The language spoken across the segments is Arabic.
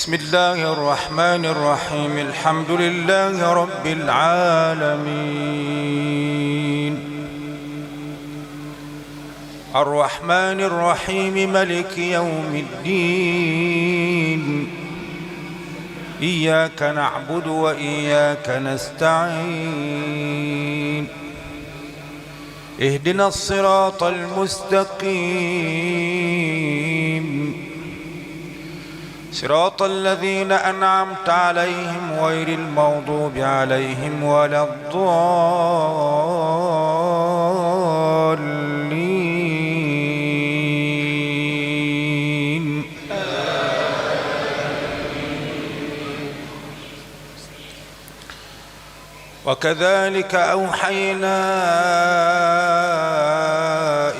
بسم الله الرحمن الرحيم. الحمد لله رب العالمين، الرحمن الرحيم، ملك يوم الدين. إياك نعبد وإياك نستعين. اهدنا الصراط المستقيم، صراط الذين أنعمت عليهم غير المغضوب عليهم ولا الضالين. وكذلك أوحينا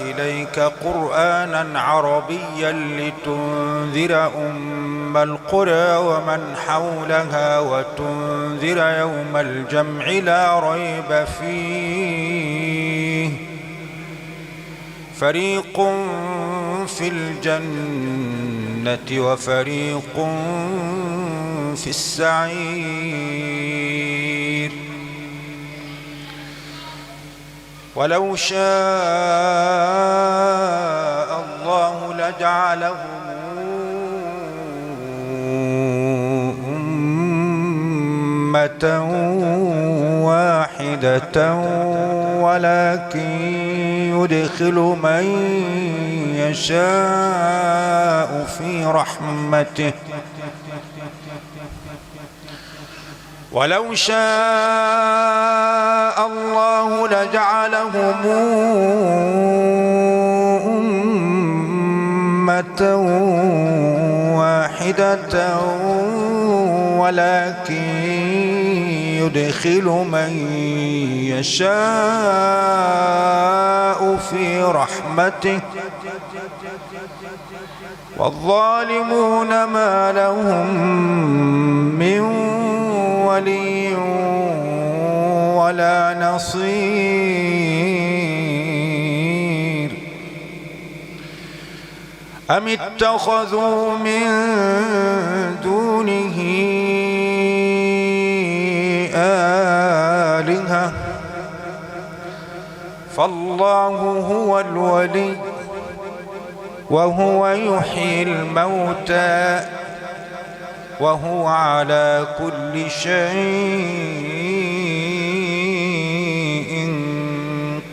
إليك قرآنا عربيا لتنذر أم القرى ومن حولها وتنذر يوم الجمع لا ريب فيه، فريق في الجنة وفريق في السعير. ولو شاء الله لجعلهم أمة واحدة، ولكن يدخل من يشاء في رحمته. ولو شاء الله لجعلهم أمة واحدة، ولكن يدخل من يشاء في رحمته. والظالمون ما لهم من ولي ولا نصير. أم اتخذوا من دونه آلهة، فالله هو الولي وهو يحيي الموتى وهو على كل شيء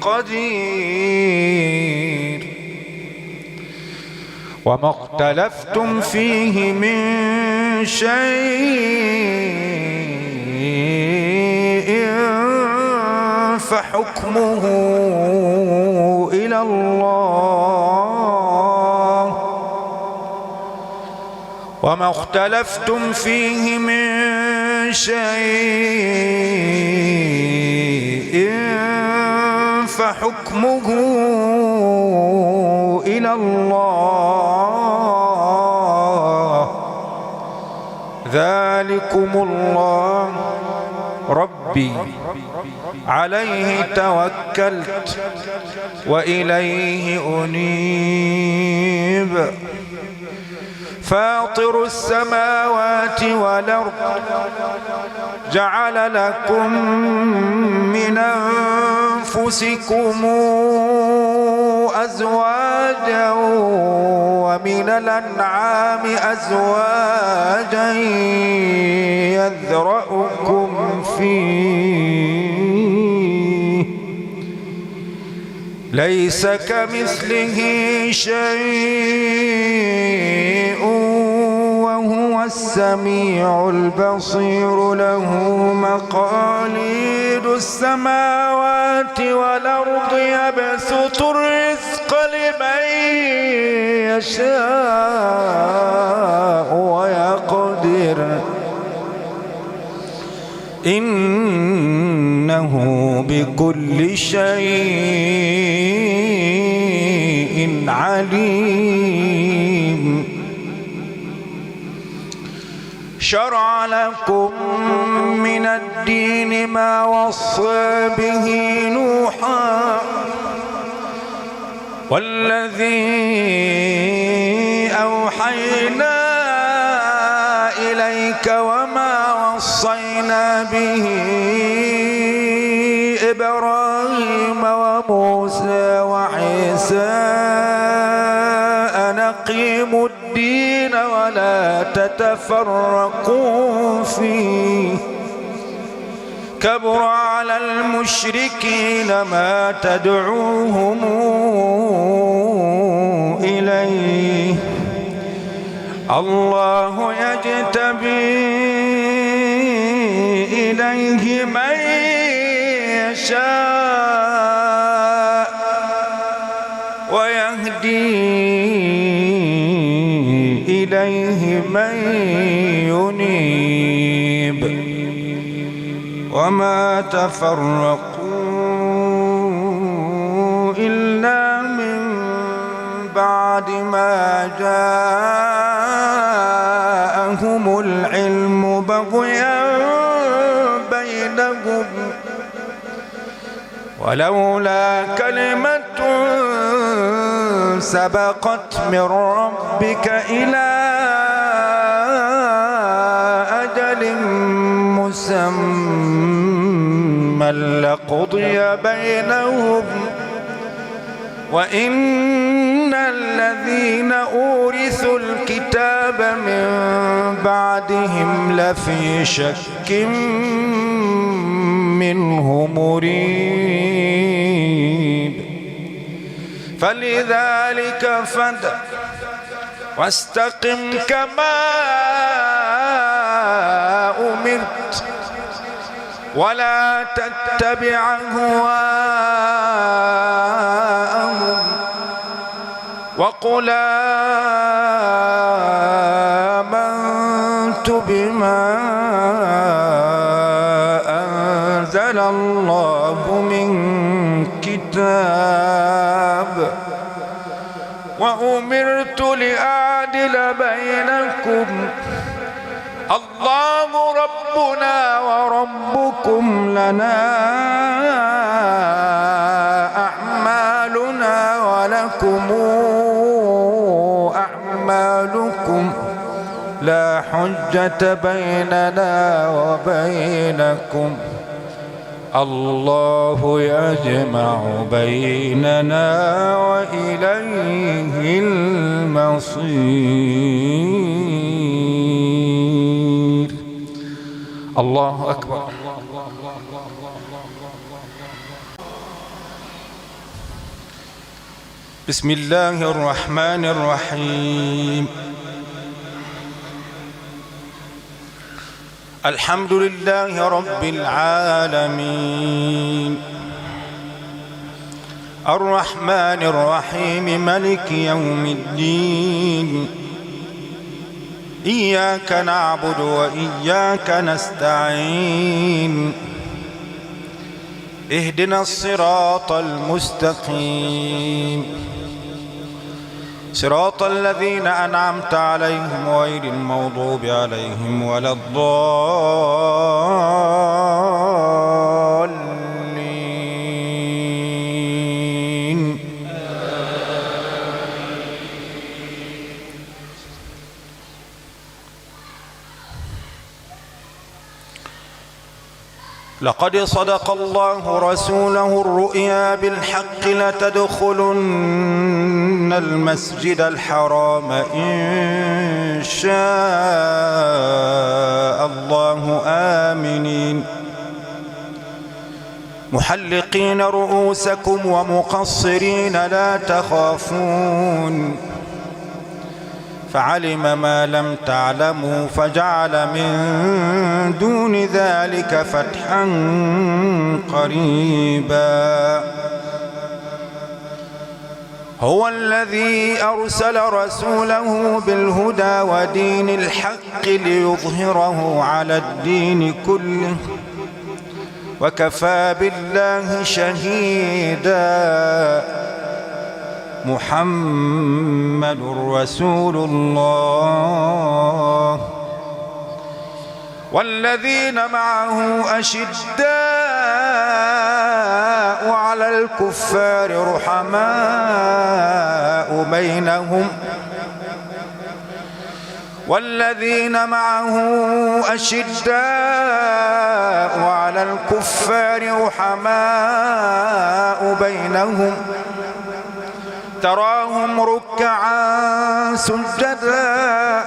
قدير. وما اختلفتم فيه من شيء فحكمه إلى الله. وما اختلفتم فيه من شيء فحكمه إلى الله. ذلكم الله ربي عليه توكلت وإليه أنيب. فاطر السماوات والأرض، جعل لكم من أنفسكم أزواجا ومن الأنعام أزواجا يذرأكم فيه، ليس كمثله شيء وهو السميع البصير. له مقاليد السماوات والأرض، يبسط الرزق لمن يشاء ويقدر، إنه بكل شيء عليم. شرع لكم من الدين ما وصى به نوحا والذي أوحينا إليك وما وصينا به إبراهيم وموسى وعيسى أن أقيموا الدين ولا تتفرقوا فيه كبر على المشركين ما تدعوهم إليه الله يجتبي إليه من يشاء ويهدي إليه من ينيب وما تفرقوا إلا من بعد ما جاءهم العلم بغيا بينهم ولولا كلمة سبقت من ربك إلى أجل مسمى لقضي بينهم وإن الذين أورثوا الكتاب من بعدهم لفي شك منه مريب فلذلك فادع واستقم كما أمرت ولا تتبع أهواءهم وقل آمنت بما أنزل الله من كتاب وأمرت لأعدل بينكم الله ربنا وربكم لنا أعمالنا ولكم أعمالكم لا حجة بيننا وبينكم الله يجمع بيننا وإليه المصير. الله أكبر. بسم الله الرحمن الرحيم. الحمد لله رب العالمين الرحمن الرحيم ملك يوم الدين إياك نعبد وإياك نستعين اهدنا الصراط المستقيم صراط الذين أنعمت عليهم غير المغضوب عليهم ولا الضالين. لقد صدق الله رسوله الرؤيا بالحق لتدخلن المسجد الحرام إن شاء الله آمنين محلقين رؤوسكم ومقصرين لا تخافون فعلم ما لم تعلموا فجعل من دون ذلك فتحا قريبا. هو الذي أرسل رسوله بالهدى ودين الحق ليظهره على الدين كله وكفى بالله شهيدا. محمد رسول الله والذين معه أشداء على الكفار رحماء بينهم والذين معه أشداء على الكفار رحماء بينهم تراهم ركعا سجدا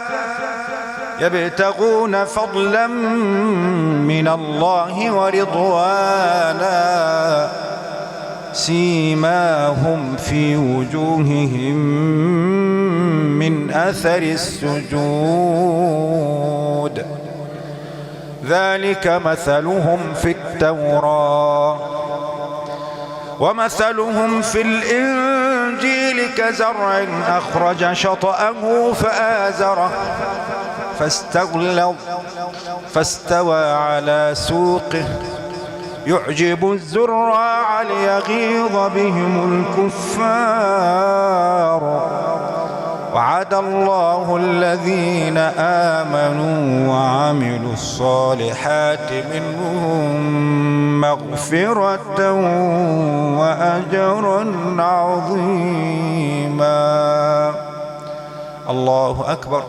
يبتغون فضلا من الله ورضوانا سيماهم في وجوههم من أثر السجود ذلك مثلهم في التوراة ومثلهم في الإنجيل كزرع أخرج شطأه فآزره فاستغلظ فاستوى على سوقه يعجب الزراع ليغيظ بهم الكفار وعد الله الذين آمنوا وعملوا الصالحات منهم مغفرة وأجرا عظيما. الله أكبر.